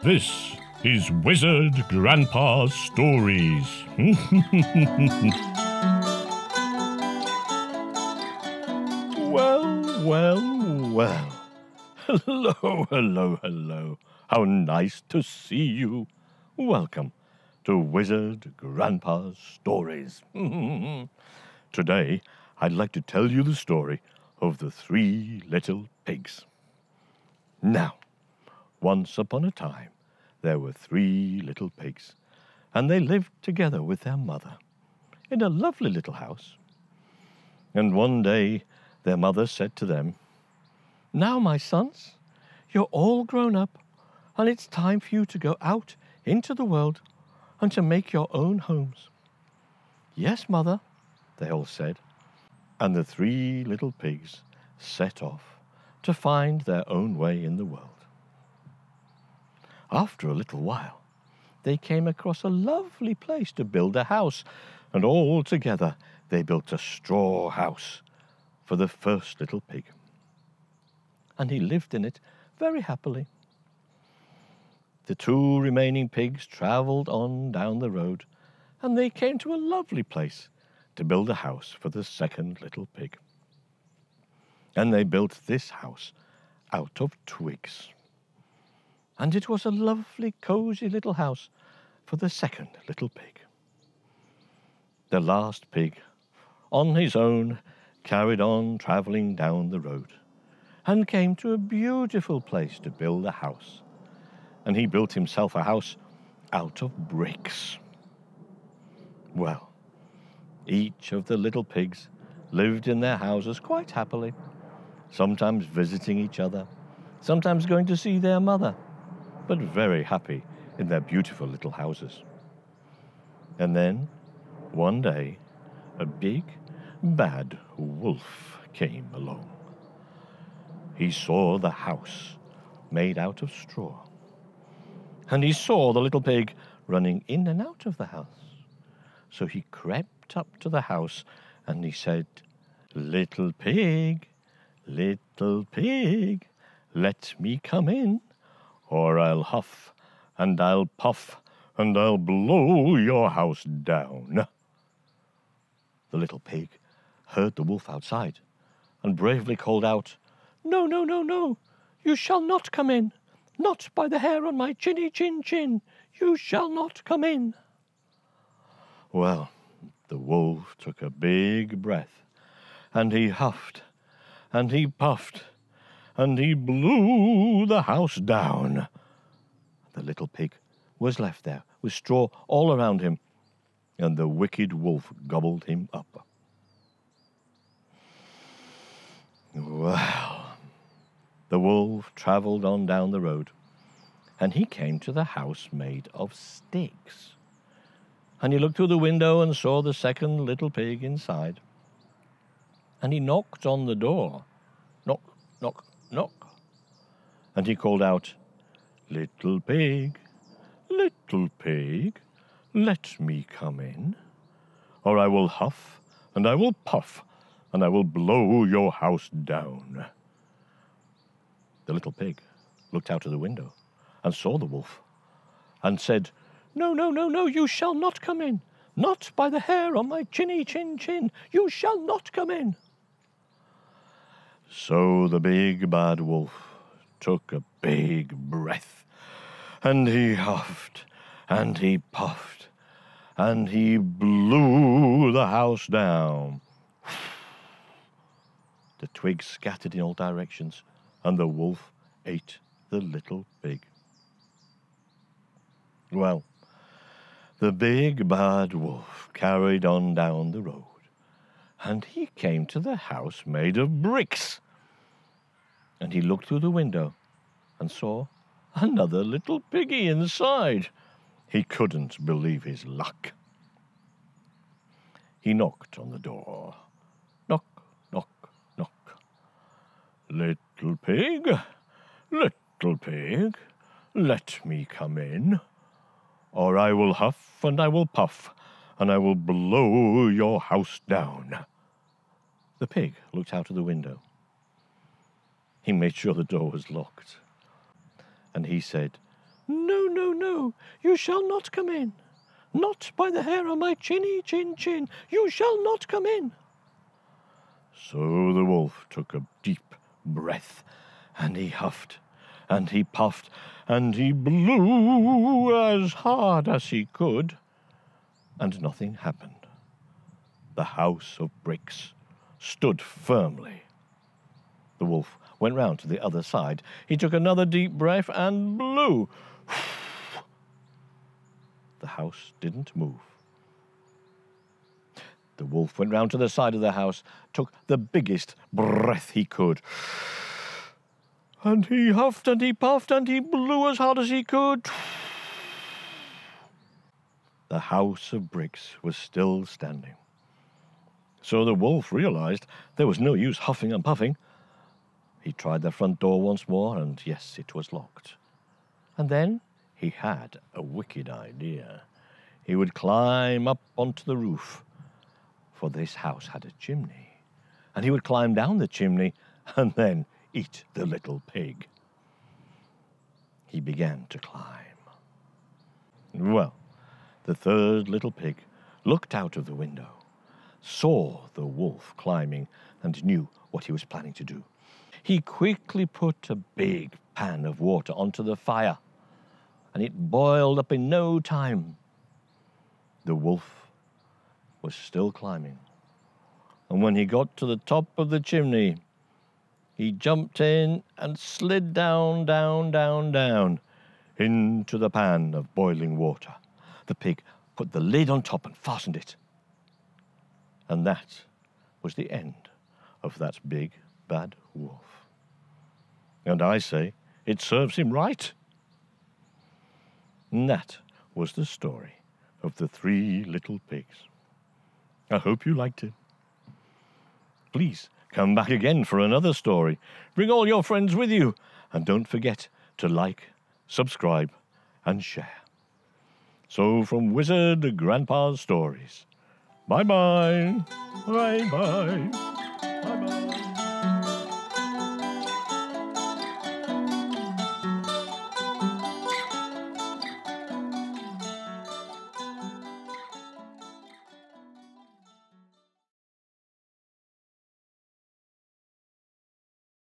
This is Wizard Grandpa's Stories. Well. Hello. How nice to see you. Welcome to Wizard Grandpa's Stories. Today, I'd like to tell you the story of the 3 little pigs. Now, once upon a time, there were 3 little pigs, and they lived together with their mother in a lovely little house. And one day, their mother said to them, "Now, my sons, you're all grown up, and it's time for you to go out into the world and to make your own homes." "Yes, mother," they all said, and the 3 little pigs set off to find their own way in the world. After a little while, they came across a lovely place to build a house, and all together they built a straw house for the first little pig. And he lived in it very happily. The 2 remaining pigs travelled on down the road, and they came to a lovely place to build a house for the second little pig. And they built this house out of twigs. And it was a lovely, cosy little house for the second little pig. The last pig, on his own, carried on travelling down the road and came to a beautiful place to build a house. And he built himself a house out of bricks. Well, each of the little pigs lived in their houses quite happily, sometimes visiting each other, sometimes going to see their mother, but very happy in their beautiful little houses. And then, one day, a big, bad wolf came along. He saw the house made out of straw, and he saw the little pig running in and out of the house. So he crept up to the house, and he said, "Little pig, let me come in, or I'll huff, and I'll puff, and I'll blow your house down." The little pig heard the wolf outside, and bravely called out, "No, you shall not come in. Not by the hair on my chinny chin. You shall not come in." Well, the wolf took a big breath, and he huffed, and he puffed, and he blew the house down. The little pig was left there with straw all around him, and the wicked wolf gobbled him up. Well, the wolf travelled on down the road, and he came to the house made of sticks. And he looked through the window and saw the second little pig inside. And he knocked on the door. Knock, knock, knock. And he called out, little pig, let me come in, or I will huff, and I will puff, and I will blow your house down." The little pig looked out of the window and saw the wolf, and said, No, you shall not come in. Not by the hair on my chinny chin. You shall not come in." So the big bad wolf took a big breath, and he huffed, and he puffed, and he blew the house down. The twigs scattered in all directions, and the wolf ate the little pig. Well, the big bad wolf carried on down the road, and he came to the house made of bricks. And he looked through the window and saw another little piggy inside. He couldn't believe his luck. He knocked on the door. Knock, knock, knock. "Little pig, let me come in, or I will huff, and I will puff, and I will blow your house down." The pig looked out of the window. He made sure the door was locked. And he said, No, no, you shall not come in. Not by the hair on my chinny chin chin, you shall not come in. So the wolf took a deep breath, and he huffed, and he puffed, and he blew as hard as he could, and nothing happened. The house of bricks stood firmly. The wolf went round to the other side. He took another deep breath and blew. The house didn't move. The wolf went round to the side of the house, took the biggest breath he could, and he huffed and he puffed and he blew as hard as he could. The house of bricks was still standing. So the wolf realized there was no use huffing and puffing. He tried the front door once more, and yes, it was locked. And then he had a wicked idea. He would climb up onto the roof, for this house had a chimney, and he would climb down the chimney and then eat the little pig. He began to climb. Well, the third little pig looked out of the window, saw the wolf climbing, and knew what he was planning to do. He quickly put a big pan of water onto the fire, and it boiled up in no time. The wolf was still climbing, and when he got to the top of the chimney, he jumped in and slid down, down, down, down into the pan of boiling water. The pig put the lid on top and fastened it. And that was the end of that big, bad wolf. And I say, it serves him right. And that was the story of the 3 little pigs. I hope you liked it. Please come back again for another story. Bring all your friends with you. And don't forget to like, subscribe, and share. So from Wizard Grandpa's Stories, bye-bye. Bye-bye. Bye-bye.